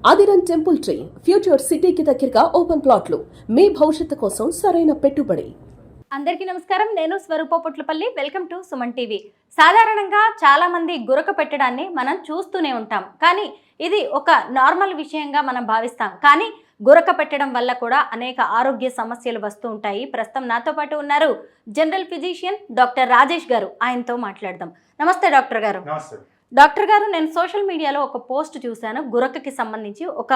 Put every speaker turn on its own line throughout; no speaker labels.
ఆదిరన్ temple tree future సిటీకి దగ్గరగా open ప్లాట్లు మీ భవిష్యత్తు కోసం సరైన పెట్టుబడి.
అందరికీ నమస్కారం. నేను Swaroopa Potlapalli. Welcome to Suman TV. సాధారణంగా చాలా మంది గురక పెట్టడాన్ని మనం చూస్తూనే ఉంటాం, కానీ ఇది ఒక నార్మల్ విషయంగా మనం భావిస్తాం. కానీ గురక పెట్టడం వల్ల కూడా అనేక ఆరోగ్య సమస్యలు వస్తూ ఉంటాయి. ప్రస్తుతం నాతో పాటు ఉన్నారు జనరల్ ఫిజిషియన్ డాక్టర్ రాజేష్ గారు. ఆయనతో మాట్లాడదాం. నమస్తే డాక్టర్ గారు. డాక్టర్ గారు, నేను సోషల్ మీడియాలో ఒక పోస్ట్ చూశాను, గురకకి సంబంధించి ఒక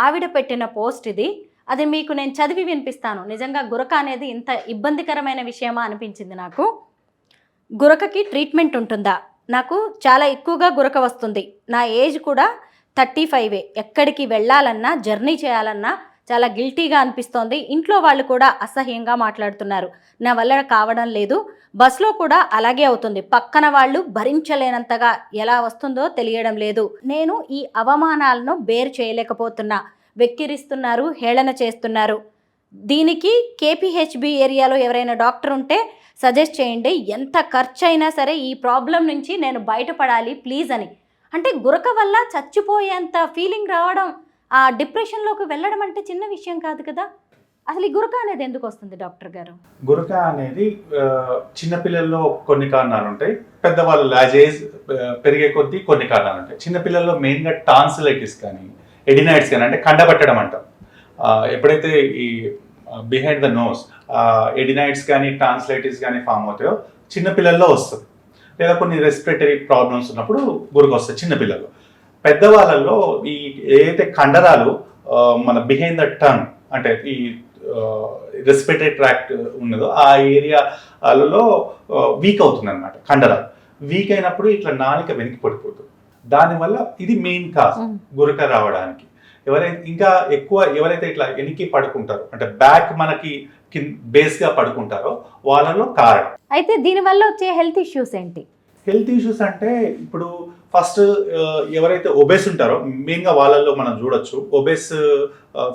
ఆవిడ పెట్టిన పోస్ట్ ఇది. అది మీకు నేను చదివి వినిపిస్తాను. నిజంగా గురక అనేది ఇంత ఇబ్బందికరమైన విషయమా అనిపించింది నాకు. గురకకి ట్రీట్మెంట్ ఉంటుందా? నాకు చాలా ఎక్కువగా గురక వస్తుంది. నా ఏజ్ కూడా 35. ఎక్కడికి వెళ్ళాలన్నా, జర్నీ చేయాలన్నా చాలా గిల్టీగా అనిపిస్తోంది. ఇంట్లో వాళ్ళు కూడా అసహ్యంగా మాట్లాడుతున్నారు. నా వల్ల కావడం లేదు. బస్లో కూడా అలాగే అవుతుంది. పక్కన వాళ్ళు భరించలేనంతగా ఎలా వస్తుందో తెలియడం లేదు. నేను ఈ అవమానాలను బేర్ చేయలేకపోతున్నా. వెక్కిరిస్తున్నారు, హేళన చేస్తున్నారు. దీనికి కేపీహెచ్బి ఏరియాలో ఎవరైనా డాక్టర్ ఉంటే సజెస్ట్ చేయండి. ఎంత ఖర్చు అయినా సరే ఈ ప్రాబ్లం నుంచి నేను బయటపడాలి ప్లీజ్ అని. అంటే గురక వల్ల చచ్చిపోయేంత ఫీలింగ్ రావడం, ఆ డిప్రెషన్లోకి వెళ్ళడం అంటే చిన్న విషయం కాదు కదా. అసలు ఈ గురక అనేది ఎందుకు వస్తుంది డాక్టర్ గారు?
గురక అనేది చిన్నపిల్లల్లో కొన్ని కారణాలు ఉంటాయి, పెద్దవాళ్ళు లాజేజ్ పెరిగే కొద్దీ కొన్ని కారణాలు ఉంటాయి. చిన్నపిల్లల్లో మెయిన్గా టాన్సిలైటిస్ కానీ, ఎడినైట్స్ కానీ, అంటే కండబట్టడం అంటాం. ఎప్పుడైతే ఈ బిహైండ్ ద నోస్ ఎడినైట్స్ కానీ, టాన్సిలైటిస్ కానీ ఫామ్ అవుతాయో చిన్నపిల్లల్లో వస్తుంది. లేదా కొన్ని రెస్పిరేటరీ ప్రాబ్లమ్స్ ఉన్నప్పుడు గురక వస్తుంది చిన్నపిల్లల్లో. పెద్దవాళ్ళల్లో ఈ ఏదైతే కండరాలు మన బిహైండ్ ద టంగ్, అంటే ఈ రెస్పిరేటరీ ట్రాక్ట్ ఉన్నదో ఆ ఏరియాలలో వీక్ అవుతుంది అనమాట. కండరాలు వీక్ అయినప్పుడు ఇట్లా నాలిక వెనక్కి పడిపోతుంది. దానివల్ల ఇది మెయిన్ కాజ్ గురక రావడానికి. ఇంకా ఎక్కువ ఎవరైతే ఇట్లా వెనక్కి పడుకుంటారో, అంటే బ్యాక్ మనకి బేస్గా పడుకుంటారో వాళ్ళలో కారణం.
అయితే దీనివల్ల వచ్చే హెల్త్ ఇష్యూస్ ఏంటి?
హెల్త్ ఇష్యూస్ అంటే ఇప్పుడు ఫస్ట్ ఎవరైతే ఒబేస్ ఉంటారో మెయిన్గా వాళ్ళల్లో మనం చూడొచ్చు. ఒబేస్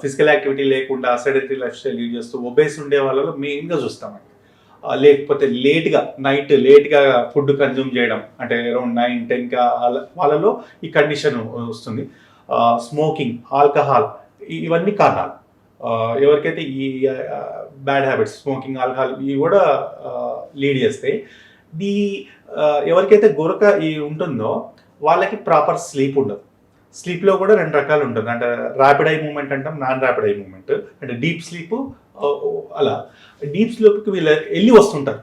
ఫిజికల్ యాక్టివిటీ లేకుండా సెడెంటరీ లైఫ్ స్టైల్ లీడ్ చేస్తూ ఒబేస్ ఉండే వాళ్ళలో మెయిన్గా చూస్తామండి. లేకపోతే నైట్ లేట్గా ఫుడ్ కన్జ్యూమ్ చేయడం, అంటే అరౌండ్ 9-10 వాళ్ళలో ఈ కండిషన్ వస్తుంది. స్మోకింగ్, ఆల్కహాల్, ఇవన్నీ కారణాలు. ఎవరికైతే ఈ బ్యాడ్ హ్యాబిట్స్ స్మోకింగ్, ఆల్కహాల్ ఇవి కూడా లీడ్ చేస్తాయి. ఎవరికైతే గురక ఉంటుందో వాళ్ళకి ప్రాపర్ స్లీప్ ఉండదు. స్లీప్లో కూడా 2 రకాలు ఉంటుంది. అంటే ర్యాపిడ్ ఐ మూమెంట్ అంటాం, నాన్ ర్యాపిడ్ ఐ మూమెంట్. అంటే డీప్ స్లీప్, అలా డీప్ స్లీప్కి వీళ్ళు వెళ్ళి వస్తుంటారు.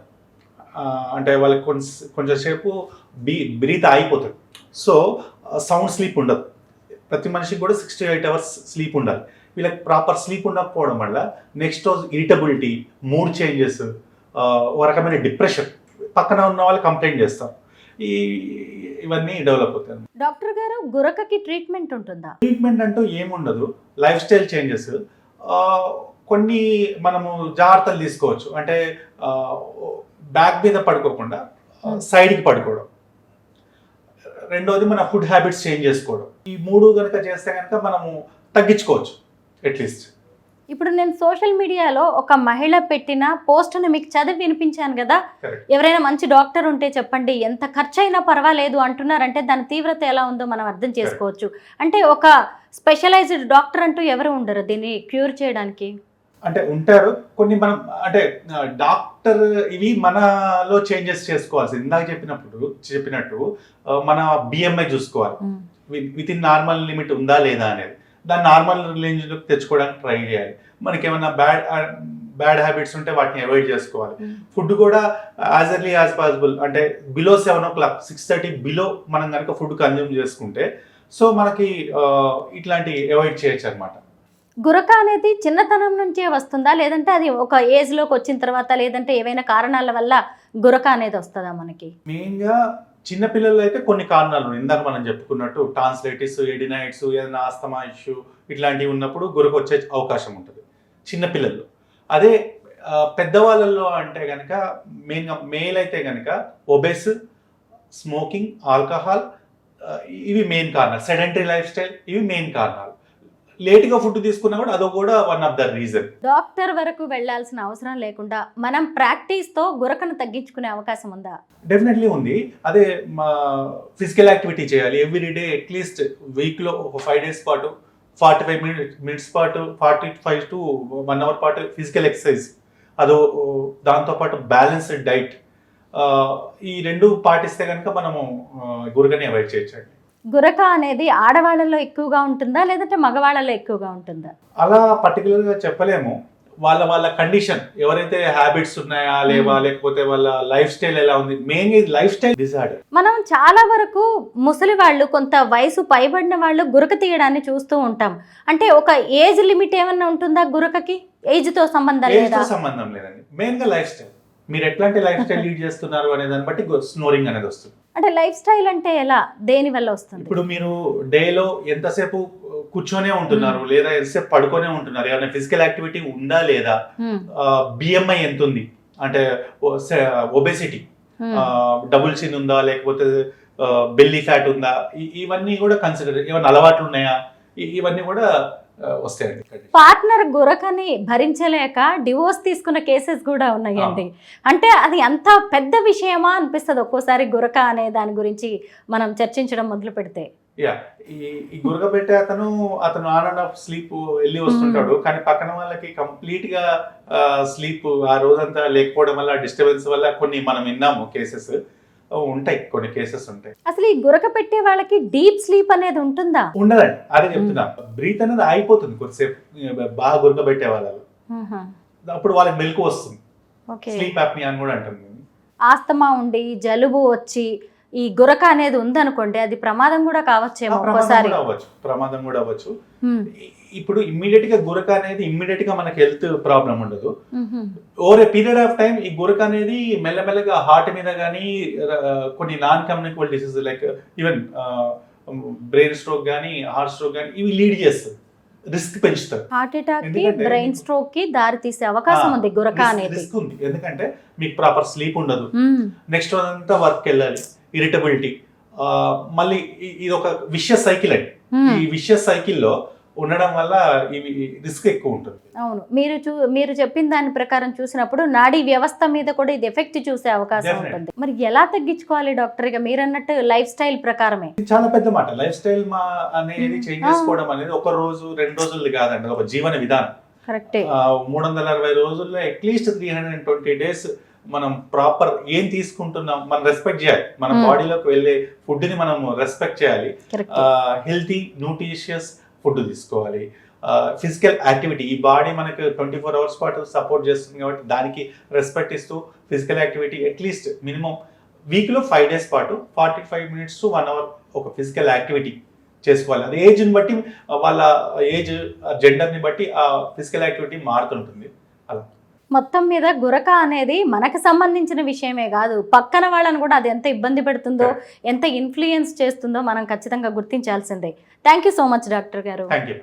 అంటే వాళ్ళకి కొంచెంసేపు బ్రీత్ ఆగిపోతుంది. సో సౌండ్ స్లీప్ ఉండదు. ప్రతి మనిషికి కూడా 6 to 8 hours స్లీప్ ఉండాలి. వీళ్ళకి ప్రాపర్ స్లీప్ ఉండకపోవడం వల్ల నెక్స్ట్ రోజు ఇరిటబిలిటీ, మూడ్ చేంజెస్, ఒక రకమైన డిప్రెషన్, పక్కన ఉన్న వాళ్ళు కంప్లైంట్ చేస్తారు. ఇవన్నీ డెవలప్ అవుతాయి.
డాక్టర్ గారు, గురకకి ట్రీట్మెంట్ ఉంటుందా?
ట్రీట్మెంట్ అంటూ ఏముండదు. లైఫ్ స్టైల్ చేంజెస్, కొన్ని మనము జాగ్రత్తలు తీసుకోవచ్చు. అంటే బ్యాక్ మీద పడుకోకుండా సైడ్కి పడుకోవడం. రెండోది మన ఫుడ్ హ్యాబిట్స్ చేంజ్ చేసుకోవడం. ఈ 3 కనుక చేస్తే కనుక మనము తగ్గించుకోవచ్చు అట్లీస్ట్.
ఇప్పుడు నేను సోషల్ మీడియాలో ఒక మహిళ పెట్టిన పోస్ట్ని మీకు చదివి వినిపించాను కదా. ఎవరైనా మంచి డాక్టర్ ఉంటే చెప్పండి, ఎంత ఖర్చు అయినా పర్వాలేదు అంటున్నారంటే దాని తీవ్రత ఎలా ఉందో మనం అర్థం చేసుకోవచ్చు. అంటే ఒక స్పెషలైజ్డ్ డాక్టర్ అంటూ ఎవరు ఉండరు దీన్ని క్యూర్ చేయడానికి?
అంటే ఉంటారు కొన్ని. మనం అంటే డాక్టర్ ఇవి మనలో చేంజెస్ చేసుకోవాల్సి. ఇందాక చెప్పినట్టు మన బిఎంఐ చూసుకోవాలి. విత్ ఇన్ నార్మల్ లిమిట్ ఉందా లేదా అనేది. దాన్ని నార్మల్ రేంజ్లోకి తెచ్చుకోవడానికి ట్రై చేయాలి. మనకి ఏమైనా బ్యాడ్ హ్యాబిట్స్ ఉంటే వాటిని అవాయిడ్ చేసుకోవాలి. ఫుడ్ కూడా యాజ్ ఎర్లీ యాజ్ పాసిబుల్, అంటే బిలో 7 o'clock 6:30 బిలో మనం కనుక ఫుడ్ కన్జ్యూమ్ చేసుకుంటే సో మనకి ఇట్లాంటి అవాయిడ్ చేయొచ్చు అనమాట.
గురక అనేది చిన్నతనం నుంచే వస్తుందా, లేదంటే అది ఒక ఏజ్లోకి వచ్చిన తర్వాత, లేదంటే ఏవైనా కారణాల వల్ల గురక అనేది వస్తుందా మనకి?
మెయిన్గా చిన్నపిల్లలు అయితే కొన్ని కారణాలు ఉన్నాయి. ఇందాక మనం చెప్పుకున్నట్టు టాన్సిలైటిస్, ఎడినైట్స్, ఏదైనా ఆస్తమా ఇష్యూ ఇట్లాంటివి ఉన్నప్పుడు గురక వచ్చే అవకాశం ఉంటుంది చిన్నపిల్లల్లో. అదే పెద్దవాళ్ళల్లో అంటే కనుక మెయిన్గా మేల్ అయితే కనుక ఒబేస్, స్మోకింగ్, ఆల్కహాల్ ఇవి మెయిన్ కారణాలు. సెడెంటరీ లైఫ్ స్టైల్ ఇవి మెయిన్ కారణాలు. లేట్గా ఫుడ్ తీసుకున్నా కూడా అదో కూడా one of the reason.
Doctor వరకు వెళ్ళాల్సిన అవసరం లేకుండా మనం ప్రాక్టీస్తో గురకను తగ్గించుకునే అవకాశం ఉందా?
డెఫినెట్లీ ఉంది. అదే ఫిజికల్ యాక్టివిటీ చేయాలి ఎవ్రీడే. అట్లీస్ట్ వీక్లో ఒక 5 days పాటు 45 minutes పాటు 45 to 1 hour పాటు ఫిజికల్ ఎక్సర్సైజ్, అదో దాంతోపాటు బ్యాలెన్స్డ్ డైట్, ఈ రెండు పాటిస్తే కనుక మనము గురకని అవాయిడ్ చేయొచ్చండి.
గురక అనేది ఆడవాళ్ళలో ఎక్కువగా ఉంటుందా లేదంటే మగవాళ్ళలో ఎక్కువగా ఉంటుందా?
అలా పర్టికులర్గా చెప్పలేము. వాళ్ళ కండిషన్, ఎవరైతే హ్యాబిట్స్ ఉన్నాయా లేవా, లేకపోతే వాళ్ళ లైఫ్ స్టైల్ ఎలా ఉంది, మెయిన్ ఇది లైఫ్ స్టైల్ డిజార్డర్.
మనం చాలా వరకు ముసలి వాళ్ళు, కొంత వయసు పైబడిన వాళ్ళు గురక తీయడాన్ని చూస్తూ ఉంటాం. అంటే ఒక ఏజ్ లిమిట్ ఏమన్నా ఉంటుందా గురకకి? ఏజ్తో సంబంధం లేదా?
సంబంధం లేదండి. మెయిన్గా లైఫ్ స్టైల్, మీరు ఎట్లాంటి లైఫ్ స్టైల్ లీడ్ చేస్తున్నారు అనే దాన్ని బట్టి స్నోరింగ్ అనేది వస్తుంది.
అంటే లైఫ్ స్టైల్ అంటే ఎలా, దేని వల్ల వస్తుంది?
ఇప్పుడు మీరు డేలో ఎంతసేపు కూర్చొనే ఉంటున్నారు లేదా ఎంతసేపు పడుకొనే ఉంటున్నారు, ఏమైనా ఫిజికల్ యాక్టివిటీ ఉందా లేదా, బిఎంఐ ఎంత ఉంది అంటే ఒబేసిటీ, డబుల్ చిన్ ఉందా లేకపోతే బెల్లీ ఫ్యాట్ ఉందా, ఇవన్నీ కూడా కన్సిడర్, ఏమైనా అలవాట్లు ఉన్నాయా, ఇవన్నీ కూడా వస్తాయండి.
పార్ట్నర్ గురకని భరించలేక డివోర్స్ తీసుకున్న కేసెస్ కూడా ఉన్నాయండి. అంటే అది అంత పెద్ద విషయమా అనిపిస్తుంది ఒక్కోసారి గురక అనే దాని గురించి మనం చర్చించడం మొదలు పెడితే.
ఈ గురక పెట్టే అతను ఆన్ అండ్ ఆఫ్ స్లీప్ వెళ్ళి వస్తుంటాడు, కానీ పక్కన వాళ్ళకి కంప్లీట్ గా స్లీప్ ఆ రోజంతా లేకపోవడం వల్ల, డిస్టర్బెన్స్ వల్ల కొన్ని మనం విన్నాము కేసెస్ ఉంటాయి, కొన్ని కేసెస్ ఉంటాయి.
అసలు ఈ గురక పెట్టే వాళ్ళకి డీప్ స్లీప్ అనేది ఉంటుందా?
ఉండదండి, అదే చెప్తున్నా. బ్రీత్ అనేది అయిపోతుంది కొద్దిసేపు బాగా గురక పెట్టే వాళ్ళు, అప్పుడు వాళ్ళకి మెలకు వస్తుంది, స్లీప్ యాప్నియా అని కూడా అంటాం.
ఆస్తమా ఉండి జలుబు వచ్చి ఈ గురక అనేది ఉందనుకోండి, అది ప్రమాదం కూడా కావచ్చేమో ఒక్కోసారి.
ప్రమాదం కూడా అవ్వచ్చు. ఇప్పుడు ఇమ్మీడియట్ గా గురక అనేది ఇమ్మీడియట్ గా మనకి హెల్త్ ప్రాబ్లం ఉండదు. Over a period of time ఈ గురక అనేది మెల్లమెల్లగా హార్ట్ మీద కానీ, కొన్ని non communicable disease like even brain stroke కానీ, హార్ట్ స్ట్రోక్ కానీ, ఇవి లీడ్ చేస్తుంది, రిస్క్ పెంచుతారు.
హార్ట్ అటాక్ కి, బ్రెయిన్ స్ట్రోక్ కి దారి తీసే అవకాశం ఉంది గురక అనేది.
రిస్క్ ఉంది, ఎందుకంటే మీకు ప్రాపర్ స్లీప్ ఉండదు, నెక్స్ట్ అంతా వర్క్ వెళ్ళాలి, ఇరిటబిలిటీ, మళ్ళీ ఇది ఒక విషియస్ సైకిల్ అండి. ఈ విషియస్ సైకిల్లో ఉండడం వల్ల ఇవి రిస్క్ ఎక్కువ ఉంటుంది.
అవును, మీరు చెప్పిన దాని ప్రకారం చూసినప్పుడు నాడీ వ్యవస్థ మీద కూడా ఇది ఎఫెక్ట్ చూసే అవకాశం ఉంటుంది. మరి ఎలా తగ్గించుకోవాలి డాక్టర్? గా మీరు అన్నట్టు లైఫ్ స్టైల్ ప్రకారమే.
చాలా పెద్ద మాట. లైఫ్ స్టైల్ అనేది చేంజ్ చేసుకోవడం అనేది ఒక రోజు 2 రోజులు కాదండి, ఒక జీవన విధానం.
కరెక్టే.
360 రోజుల్లో అట్లీస్ట్ 320 days మనం ప్రాపర్ ఏం తీసుకుంటున్నాం మనం రెస్పెక్ట్ చేయాలి. మన బాడీలోకి వెళ్ళే ఫుడ్ ని మనం రెస్పెక్ట్ చేయాలి. హెల్తీ న్యూట్రిషియస్ ఫుడ్ తీసుకోవాలి. ఫిజికల్ యాక్టివిటీ, ఈ బాడీ మనకు 24 hours పాటు సపోర్ట్ చేస్తుంది కాబట్టి దానికి రెస్పెక్ట్ ఇస్తూ ఫిజికల్ యాక్టివిటీ అట్లీస్ట్ మినిమం వీక్లో 5 days పాటు 45 minutes to 1 hour ఒక ఫిజికల్ యాక్టివిటీ చేసుకోవాలి. అది ఏజ్ని బట్టి, వాళ్ళ ఏజ్ జెండర్ని బట్టి ఆ ఫిజికల్ యాక్టివిటీ మారుతుంటుంది. అలా
మొత్తం మీద గురక అనేది మనకు సంబంధించిన విషయమే కాదు, పక్కన వాళ్ళని కూడా అది ఎంత ఇబ్బంది పెడుతుందో, ఎంత ఇన్ఫ్లుయెన్స్ చేస్తుందో మనం ఖచ్చితంగా గుర్తించాల్సిందే. Thank you so much doctor గారు.
Thank you.